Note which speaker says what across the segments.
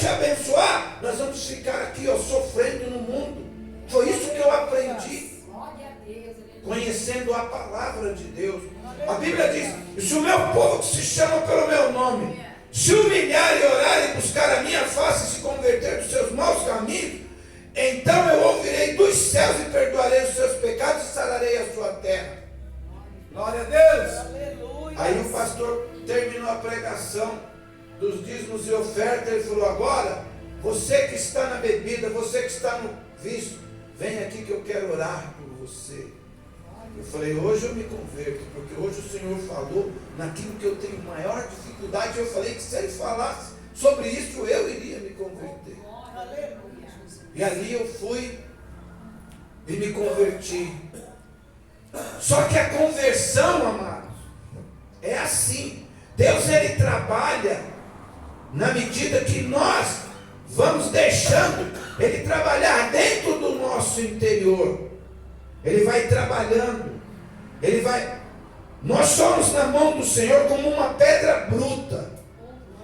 Speaker 1: te abençoar, nós vamos ficar aqui, ó, sofrendo no mundo. Foi isso que eu aprendi, conhecendo a palavra de Deus. A Bíblia diz: se o meu povo que se chama pelo meu nome se humilhar e orar e buscar a minha face e se converter dos seus maus caminhos, então eu ouvirei dos céus e perdoarei os seus pecados e sararei a sua terra. Glória a Deus. Aleluia. Aí o pastor terminou a pregação dos dízimos e oferta. Ele falou: agora, você que está na bebida, você que está no vício, vem aqui que eu quero orar por você. Eu falei: hoje eu me converto, porque hoje o Senhor falou naquilo que eu tenho maior dificuldade. Eu falei que se Ele falasse sobre isso, eu iria me converter. E ali eu fui e me converti. Só que a conversão, amados, é assim. Deus, Ele trabalha na medida que nós vamos deixando Ele trabalhar dentro do nosso interior. Ele vai trabalhando, nós somos na mão do Senhor como uma pedra bruta.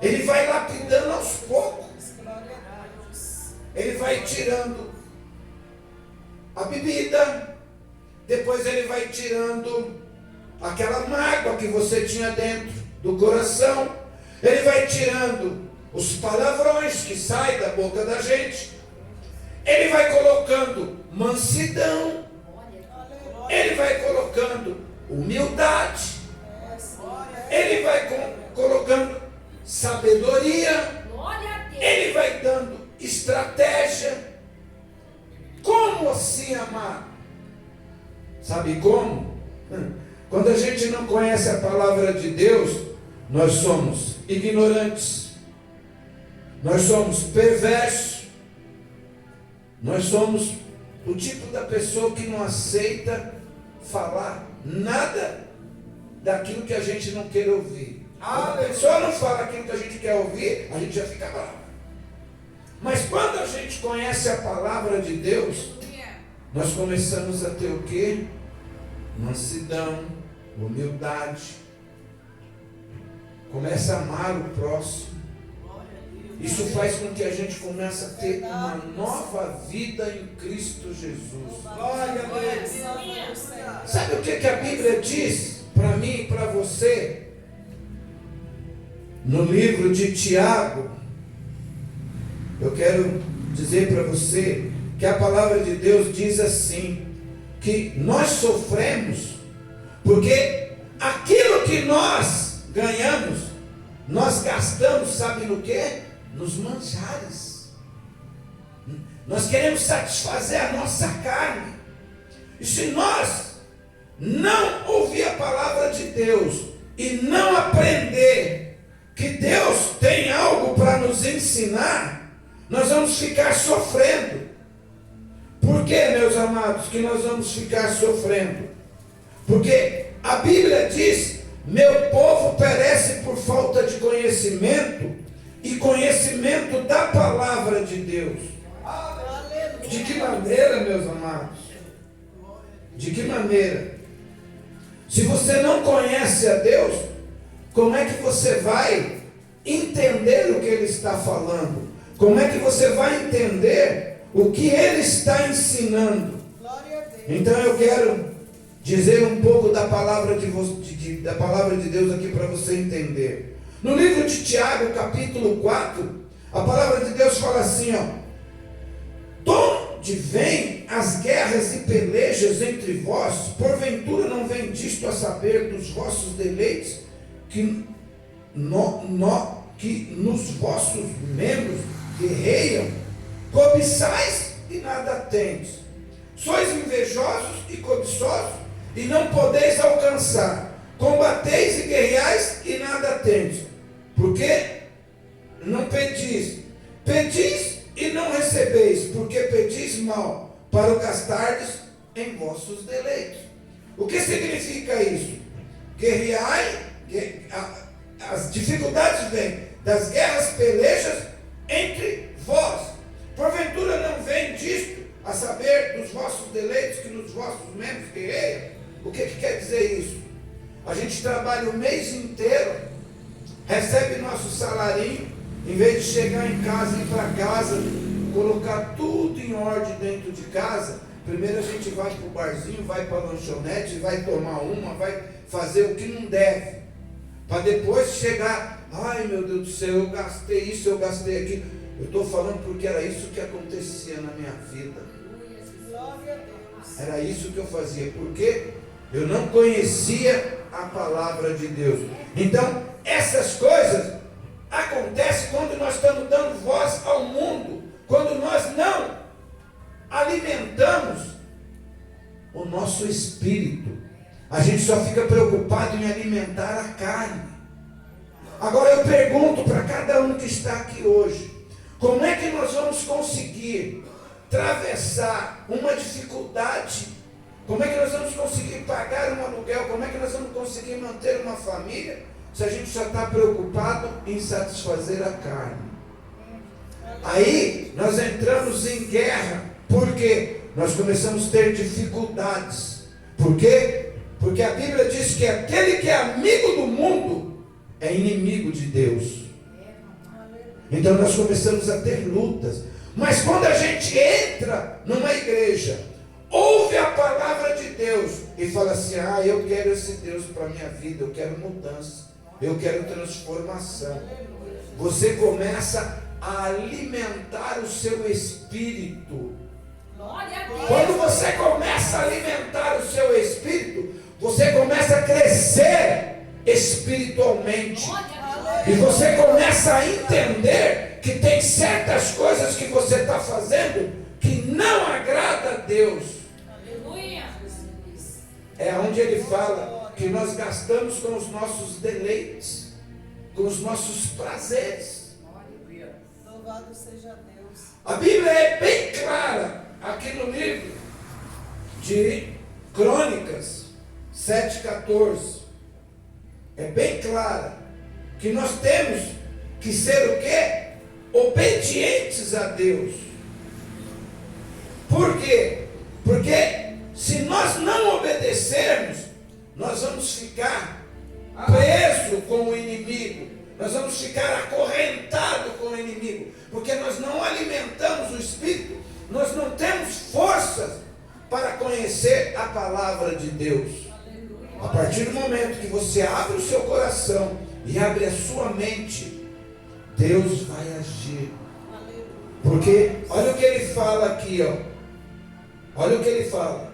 Speaker 1: Ele vai lapidando aos poucos. Ele vai tirando a bebida, depois Ele vai tirando aquela mágoa que você tinha dentro do coração. Ele vai tirando os palavrões que saem da boca da gente. Ele vai colocando mansidão. Ele vai colocando humildade. Ele vai colocando sabedoria. Ele vai dando estratégia. Como assim, amado? Sabe como? Quando a gente não conhece a palavra de Deus, nós somos ignorantes, nós somos perversos, nós somos o tipo da pessoa que não aceita falar nada daquilo que a gente não quer ouvir. Quando a pessoa não fala aquilo que a gente quer ouvir, a gente já fica bravo. Mas quando a gente conhece a palavra de Deus, nós começamos a ter o quê? Mansidão, humildade. Começa a amar o próximo. Isso faz com que a gente comece a ter uma nova vida em Cristo Jesus. Glória a Deus. Sabe o que a Bíblia diz para mim e para você? No livro de Tiago, eu quero dizer para você que a palavra de Deus diz assim, que nós sofremos porque aquilo que nós ganhamos, nós gastamos, sabe no quê? Nos manjares. Nós queremos satisfazer a nossa carne. E se nós não ouvir a palavra de Deus e não aprender que Deus tem algo para nos ensinar, nós vamos ficar sofrendo. Por que, meus amados, que nós vamos ficar sofrendo? Porque a Bíblia diz: meu povo perece por falta de conhecimento, e conhecimento da palavra de Deus. De que maneira, meus amados? De que maneira? Se você não conhece a Deus, como é que você vai entender o que Ele está falando? Como é que você vai entender o que Ele está ensinando? Então eu quero dizer um pouco da palavra de Deus aqui para você entender. No livro de Tiago, capítulo 4, a palavra de Deus fala assim, de onde vêm as guerras e pelejas entre vós? Porventura não vem disto a saber dos vossos deleites, que nos vossos membros guerreiam? Cobiçais e nada tendes. Sois invejosos e cobiçosos, e não podeis alcançar. Combateis e guerreais e nada tendes. Porque não pedis. Pedis e não recebeis, porque pedis mal, para o gastardes em vossos deleites. O que significa isso? Guerreai, as dificuldades vêm das guerras, pelejas entre vós. Porventura não vem disto a saber dos vossos deleites, que nos vossos membros guerreiam? O que quer dizer isso? A gente trabalha o mês inteiro, recebe nosso salarinho, em vez de chegar em casa, ir para casa, colocar tudo em ordem dentro de casa, primeiro a gente vai para o barzinho, vai para a lanchonete, vai tomar uma, vai fazer o que não deve, para depois chegar, ai meu Deus do céu, eu gastei isso, eu gastei aquilo. Eu estou falando porque era isso que acontecia na minha vida. Era isso que eu fazia, porque eu não conhecia a palavra de Deus. Então, essas coisas acontecem quando nós estamos dando voz ao mundo, quando nós não alimentamos o nosso espírito. A gente só fica preocupado em alimentar a carne. Agora eu pergunto para cada um que está aqui hoje, como é que nós vamos conseguir atravessar uma dificuldade? Como é que nós vamos conseguir pagar um aluguel? Como é que nós vamos conseguir manter uma família se a gente só está preocupado em satisfazer a carne? Aí nós entramos em guerra, porque nós começamos a ter dificuldades. Por quê? Porque a Bíblia diz que aquele que é amigo do mundo é inimigo de Deus. Então nós começamos a ter lutas. Mas quando a gente entra numa igreja, ouve a palavra de Deus e fala assim, eu quero esse Deus para a minha vida, eu quero mudança, eu quero transformação. Você começa a alimentar o seu espírito. Quando você começa a alimentar o seu espírito, você começa a crescer espiritualmente. E você começa a entender que tem certas coisas que você está fazendo que não agrada a Deus. É onde ele fala que nós gastamos com os nossos deleites, com os nossos prazeres.
Speaker 2: Louvado seja Deus.
Speaker 1: A Bíblia é bem clara aqui no livro de Crônicas 7,14. É bem clara que nós temos que ser o quê? Obedientes a Deus. Por quê? Porque se nós não obedecermos, nós vamos ficar presos com o inimigo. Nós vamos ficar acorrentados com o inimigo. Porque nós não alimentamos o Espírito, nós não temos forças para conhecer a palavra de Deus. A partir do momento que você abre o seu coração e abre a sua mente, Deus vai agir. Porque olha o que ele fala aqui, olha o que ele fala.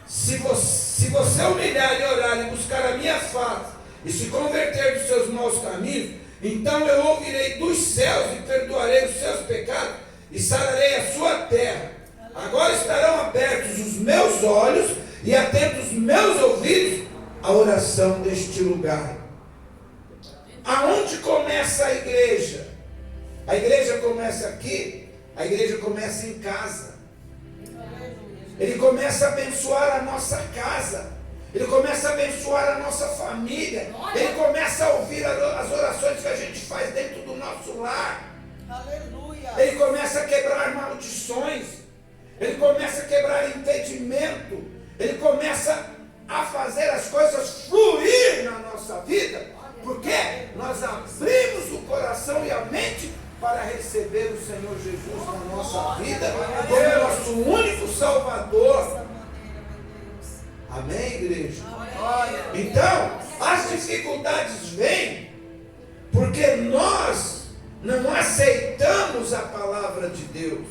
Speaker 1: Se você humilhar e orar e buscar a minha face e se converter dos seus maus caminhos, então eu ouvirei dos céus e perdoarei os seus pecados e sararei a sua terra. Agora estarão abertos os meus olhos e atentos os meus ouvidos à oração deste lugar. Aonde começa a igreja? A igreja começa aqui, a igreja começa em casa. Ele começa a abençoar a nossa casa, ele começa a abençoar a nossa família, ele começa a ouvir as orações que a gente faz dentro do nosso lar.
Speaker 2: Aleluia.
Speaker 1: Ele começa a quebrar maldições, ele começa a quebrar impedimento, ele começa a fazer as coisas fluir na nossa vida, porque nós abrimos o coração e a mente para receber o Senhor Jesus na nossa vida como nosso único Salvador. Amém, igreja? Então, as dificuldades vêm porque nós não aceitamos a palavra de Deus.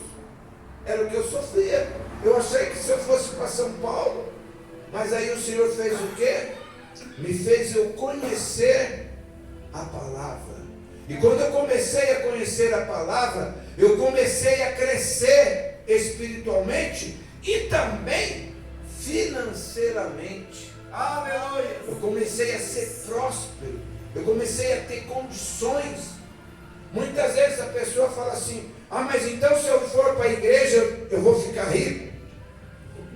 Speaker 1: Era o que eu sofria. Eu achei que se eu fosse para São Paulo, mas aí o Senhor fez o quê? Me fez eu conhecer a palavra. E quando eu comecei a conhecer a palavra, eu comecei a crescer espiritualmente e também financeiramente. Aleluia! Eu comecei a ser próspero, eu comecei a ter condições. Muitas vezes a pessoa fala assim, mas então se eu for para a igreja, eu vou ficar rico?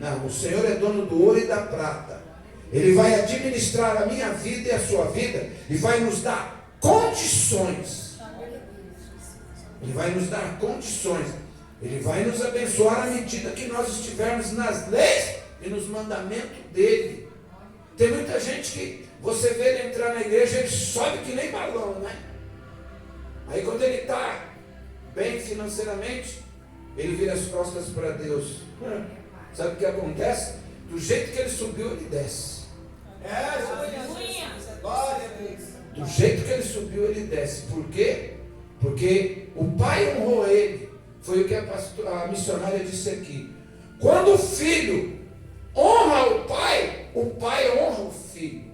Speaker 1: Não, o Senhor é dono do ouro e da prata. Ele vai administrar a minha vida e a sua vida e vai nos dar condições. Ele vai nos dar condições. Ele vai nos abençoar à medida que nós estivermos nas leis e nos mandamentos dele. Tem muita gente que você vê ele entrar na igreja, ele sobe que nem balão, né? Aí quando ele está bem financeiramente, ele vira as costas para Deus. Sabe o que acontece? Do jeito que ele subiu, ele desce.
Speaker 2: Glória a Deus.
Speaker 1: Do jeito que ele subiu, ele desce. Por quê? Porque o pai honrou ele. Foi o que a missionária disse aqui. Quando o filho honra o pai honra o filho.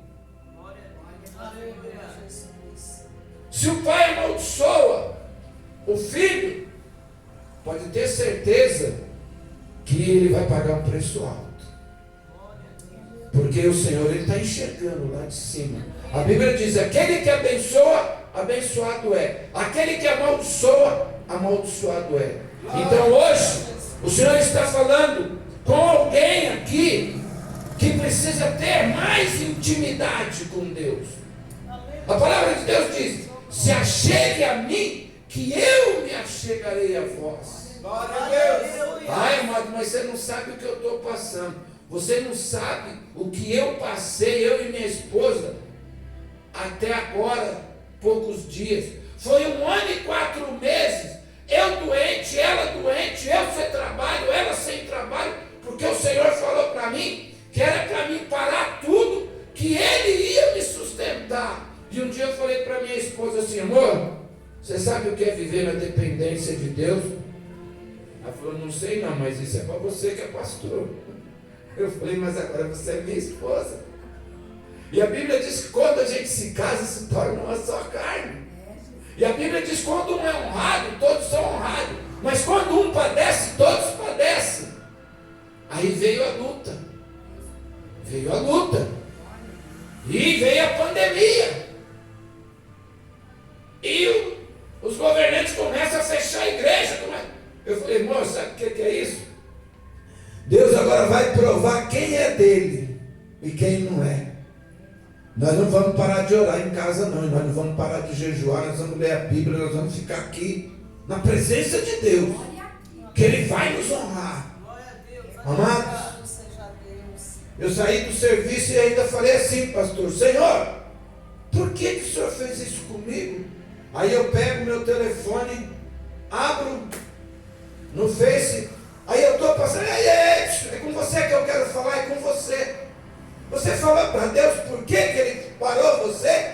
Speaker 2: Aleluia, Jesus.
Speaker 1: Se o pai amaldiçoa o filho, pode ter certeza que ele vai pagar um preço alto. Porque o Senhor está enxergando lá de cima. A Bíblia diz: aquele que abençoa, abençoado é. Aquele que amaldiçoa, amaldiçoado é. Então hoje, o Senhor está falando com alguém aqui que precisa ter mais intimidade com Deus. A palavra de Deus diz: se achegue a mim, que eu me achegarei a vós.
Speaker 2: Glória a Deus.
Speaker 1: Ai, amado, mas você não sabe o que eu estou passando. Você não sabe o que eu passei, eu e minha esposa, até agora, poucos dias. Foi 1 ano e 4 meses. Eu doente, ela doente, eu sem trabalho, ela sem trabalho, porque o Senhor falou para mim que era para mim parar tudo, que Ele ia me sustentar. E um dia eu falei para minha esposa assim: amor, você sabe o que é viver na dependência de Deus? Ela falou: não sei não, mas isso é para você que é pastor. Eu falei: mas agora você é minha esposa. E a Bíblia diz que quando a gente se casa, se torna uma só carne. E a Bíblia diz que quando um é honrado, todos são honrados. Mas quando um padece, todos padecem. Aí veio a luta. Veio a luta. E veio a pandemia. E os governantes começam a fechar a igreja. Eu falei: moço, sabe o que é isso? Deus agora vai provar quem é dele e quem não é. Nós não vamos parar de orar em casa não, nós não vamos parar de jejuar, nós vamos ler a Bíblia, nós vamos ficar aqui na presença de Deus, que Ele vai nos honrar. Amados,
Speaker 2: Louvado seja Deus.
Speaker 1: eu saí do serviço e ainda falei assim: pastor, Senhor, por que o Senhor fez isso comigo? Aí eu pego meu telefone, abro no Face, aí eu estou passando, é com você que eu quero falar, é com você. Você fala para Deus por que Ele parou você?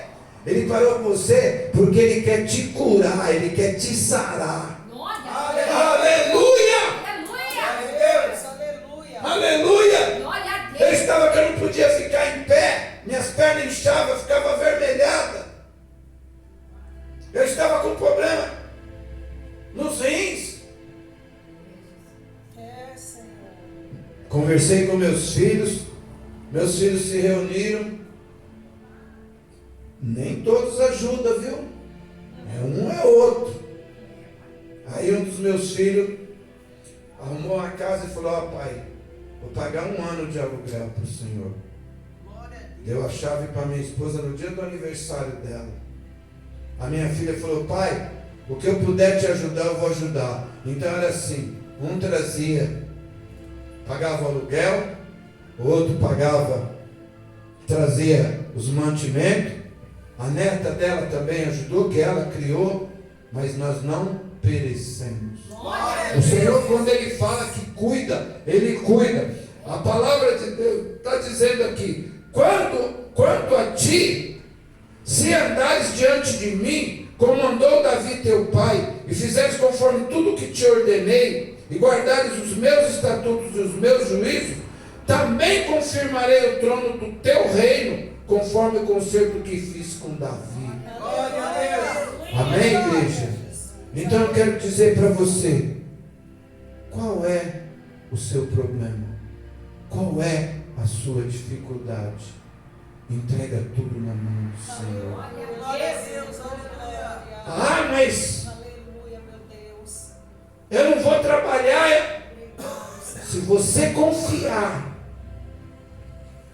Speaker 1: Ele parou você porque Ele quer te curar, Ele quer te sarar. Aleluia!
Speaker 2: Aleluia.
Speaker 1: Aleluia!
Speaker 3: Glória a
Speaker 1: Eu
Speaker 3: Deus.
Speaker 1: estava que eu não podia ficar em pé, minhas pernas inchavam, ficava avermelhada. Eu estava com problema nos rins.
Speaker 2: É, Senhor.
Speaker 1: Conversei com meus filhos se reuniram. Nem todos ajudam, viu? É um é outro. Aí um dos meus filhos arrumou uma casa e falou: ó, pai, vou pagar 1 ano de aluguel para o senhor. Deu a chave para minha esposa no dia do aniversário dela. A minha filha falou: pai, o que eu puder te ajudar, eu vou ajudar. Então era assim: um trazia, pagava o aluguel, o outro trazia os mantimentos. A neta dela também ajudou, que ela criou, mas nós não perecemos. O Senhor, quando Ele fala que cuida, Ele cuida. A palavra de Deus está dizendo aqui: quanto a ti, se andares diante de mim, como andou Davi teu pai, e fizeres conforme tudo que te ordenei, e guardares os meus estatutos e os meus juízos, também confirmarei o trono do teu reino, conforme o concerto que fiz com Davi.
Speaker 2: Glória a Deus.
Speaker 1: Amém, igreja? Então eu quero dizer para você: qual é o seu problema? Qual é a sua dificuldade? Entrega tudo na mão do Senhor.
Speaker 2: Glória a Deus. Aleluia.
Speaker 1: Ah, mas
Speaker 2: Aleluia, meu Deus.
Speaker 1: eu não vou trabalhar. Se você confiar,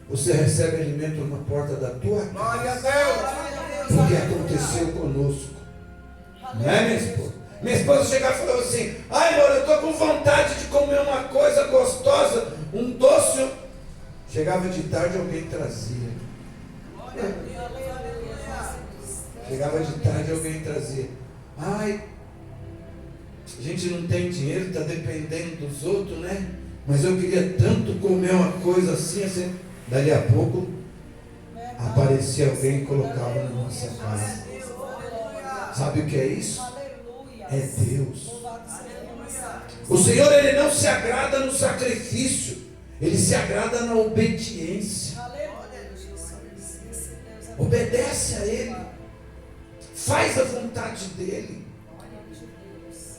Speaker 1: você recebe alimento na porta da tua
Speaker 2: Glória a
Speaker 1: casa.
Speaker 2: Deus.
Speaker 1: O que aconteceu conosco? Não é, minha esposa? Minha esposa chegava e falava assim: ai, amor, eu estou com vontade de comer uma coisa gostosa, um doce. Chegava de tarde, alguém trazia. Chegava de tarde, alguém trazia. Ai, a gente não tem dinheiro, está dependendo dos outros, né? Mas eu queria tanto comer uma coisa assim, assim. Dali a pouco aparecia alguém e colocava na nossa casa. Sabe o que é isso? É Deus. O Senhor, Ele não se agrada no sacrifício, Ele se agrada na obediência. Obedece a Ele, faz a vontade dEle.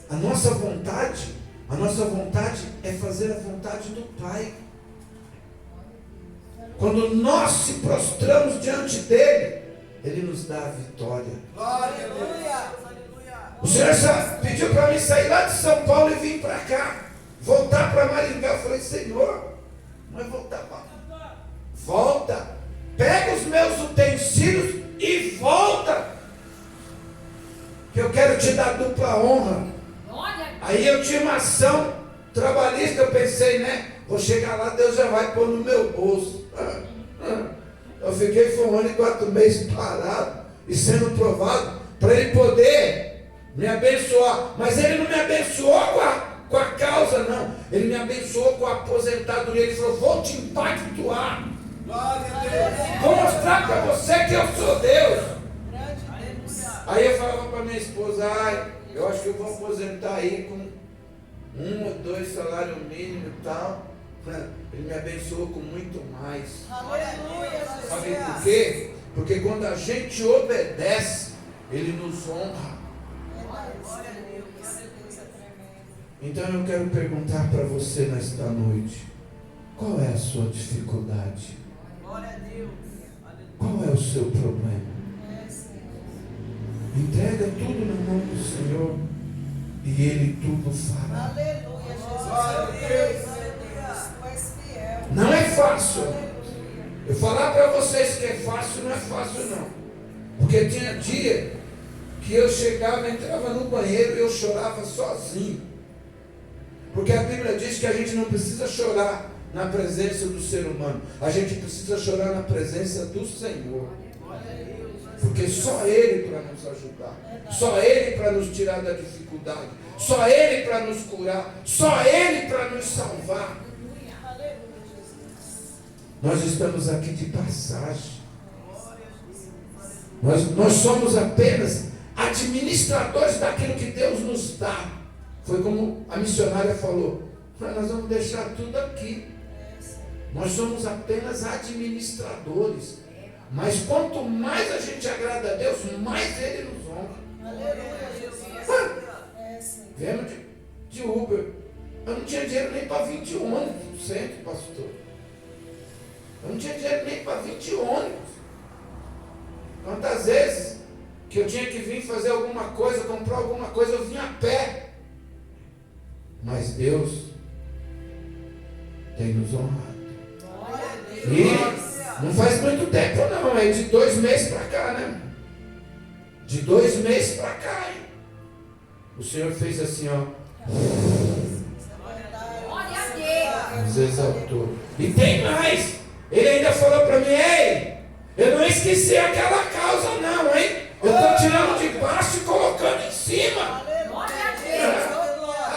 Speaker 1: A nossa vontade é fazer a vontade do Pai. Quando nós se prostramos diante dEle, Ele nos dá a vitória. O Senhor pediu para mim sair lá de São Paulo e vir para cá, voltar para Maringá. Eu falei, Senhor, mas voltar para... Volta, pega os meus utensílios e volta, que eu quero te dar dupla honra. Aí eu tinha uma ação trabalhista, eu pensei, né? Vou chegar lá, Deus já vai pôr no meu bolso. Eu fiquei, foi 1 ano e 4 meses parado e sendo provado para Ele poder me abençoar. Mas Ele não me abençoou com a causa, não. Ele me abençoou com a aposentadoria. Ele falou, vou te impactuar. Vou mostrar para você que eu sou Deus. Aí eu falava para minha esposa, ai, eu acho que eu vou aposentar aí com 1 ou 2 salários mínimos e tal. Ele me abençoou com muito mais. Sabe por quê? Porque quando a gente obedece, Ele nos honra. Então eu quero perguntar para você nesta noite, qual é a sua dificuldade? Qual é o seu problema? Entrega tudo na mão do Senhor e Ele tudo fará. Não é fácil. Eu falar para vocês que é fácil, não é fácil não. Porque tinha dia que eu chegava, entrava no banheiro e eu chorava sozinho. Porque a Bíblia diz que a gente não precisa chorar na presença do ser humano. A gente precisa chorar na presença do Senhor. Porque só Ele para nos ajudar. Só Ele para nos tirar da dificuldade. Só Ele para nos curar. Só Ele para nos salvar. Nós estamos aqui de passagem. Nós somos apenas administradores daquilo que Deus nos dá. Foi como a missionária falou, nós vamos deixar tudo aqui. Nós somos apenas administradores. Mas quanto mais a gente agrada a Deus, mais Ele nos honra. Viemos de Uber. Eu não tinha dinheiro nem para 20 ônibus no centro, pastor. Eu não tinha dinheiro nem para 20 ônibus. Quantas vezes que eu tinha que vir fazer alguma coisa, comprar alguma coisa, eu vinha a pé. Mas Deus tem nos honrado. E não faz muito tempo não, é de 2 meses para cá, né? De 2 meses para cá, hein? O Senhor fez assim, ó. Nos exaltou. E tem mais. Ele ainda falou para mim, ei, eu não esqueci aquela causa não, hein? Eu estou tirando de baixo e colocando em cima.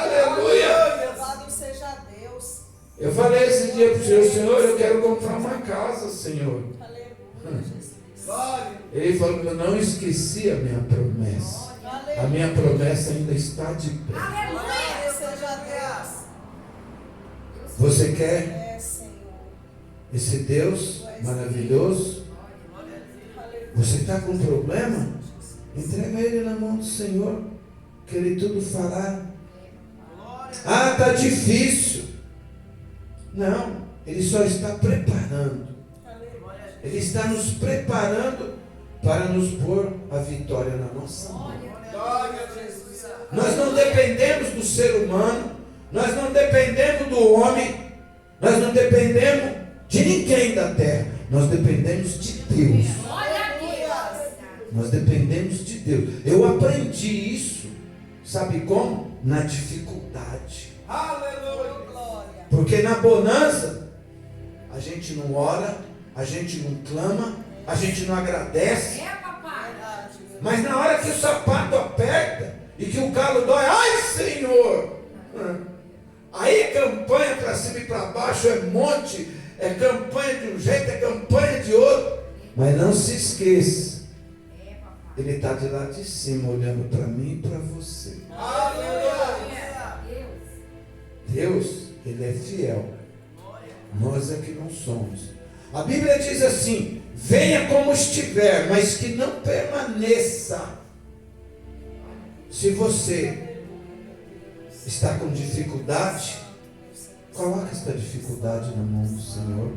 Speaker 1: Aleluia.
Speaker 2: Louvado seja Deus.
Speaker 1: Eu falei esse dia para o Senhor, Senhor, eu quero comprar uma casa, Senhor. Ele falou, eu não esqueci a minha promessa. A minha promessa ainda está de pé.
Speaker 2: Aleluia seja Deus.
Speaker 1: Você quer esse Deus maravilhoso? Você está com problema? Entrega ele na mão do Senhor, que Ele tudo fará. Ah, está difícil. Não, Ele só está preparando. Ele está nos preparando para nos pôr a vitória na nossa mão. Nós não dependemos do ser humano, nós não dependemos do homem, nós não dependemos de ninguém da terra, nós dependemos de Deus. Nós dependemos de Deus. Eu aprendi isso, sabe como? Na dificuldade.
Speaker 2: Aleluia.
Speaker 1: Porque na bonança, a gente não ora, a gente não clama, a gente não agradece. Mas na hora que o sapato aperta e que o calo dói, ai Senhor! Aí é campanha para cima e para baixo, é monte, é campanha de um jeito, é campanha de outro. Mas não se esqueça, Ele está de lá de cima olhando para mim e para você. Deus, Ele é fiel. Nós é que não somos. A Bíblia diz assim: venha como estiver, mas que não permaneça. Se você está com dificuldade, coloque essa dificuldade na mão do Senhor.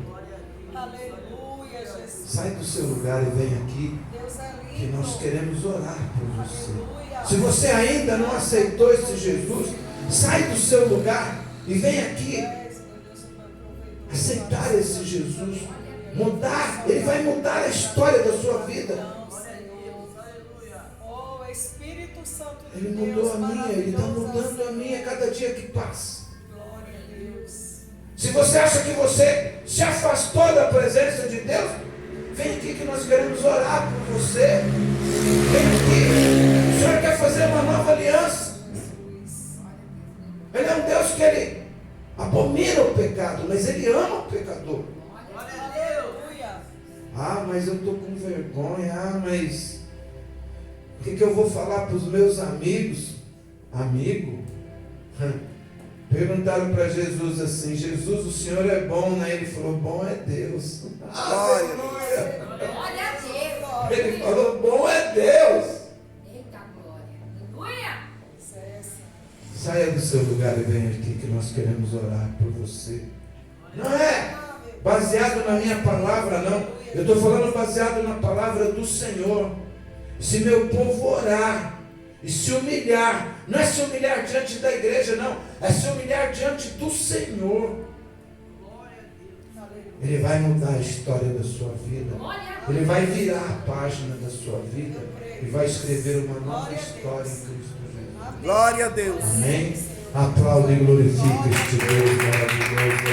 Speaker 2: Aleluia, Jesus.
Speaker 1: Sai do seu lugar e vem aqui,
Speaker 2: Deus é
Speaker 1: que
Speaker 2: lindo.
Speaker 1: nós queremos orar por você.
Speaker 2: Aleluia.
Speaker 1: Se você ainda não aceitou esse Jesus, sai do seu lugar e vem aqui aceitar esse Jesus, mudar. Ele vai mudar a história da sua vida.
Speaker 2: Oh, Espírito Santo de
Speaker 1: Ele
Speaker 2: Deus,
Speaker 1: mudou a minha, Ele está
Speaker 2: maravilhoso
Speaker 1: mudando a minha a cada dia que passa.
Speaker 2: Glória a Deus.
Speaker 1: Se você acha que você se afastou da presença de Deus, vem aqui que nós queremos orar por você. Vem aqui. O Senhor quer fazer uma nova aliança. Ele é um Deus que Ele abomina o pecado, mas Ele ama o pecador.
Speaker 2: Aleluia.
Speaker 1: Ah, mas eu estou com vergonha. Ah, mas o que eu vou falar para os meus amigos? Amigo? Perguntaram para Jesus assim: Jesus, o Senhor é bom, né? Ele falou: bom é Deus. Aleluia.
Speaker 3: Glória a Deus.
Speaker 1: Ele falou: bom é Deus.
Speaker 3: Eita glória. Aleluia.
Speaker 1: Saia do seu lugar e venha aqui que nós queremos orar por você. Não é baseado na minha palavra, não. Eu estou falando baseado na palavra do Senhor. Se meu povo orar e se humilhar, não é se humilhar diante da igreja, não, é se humilhar diante do Senhor. Ele vai mudar a história da sua vida. Ele vai virar a página da sua vida e vai escrever uma nova história em Cristo Jesus.
Speaker 4: Glória a Deus.
Speaker 1: Amém? Aplaude e glorifique este Deus maravilhoso.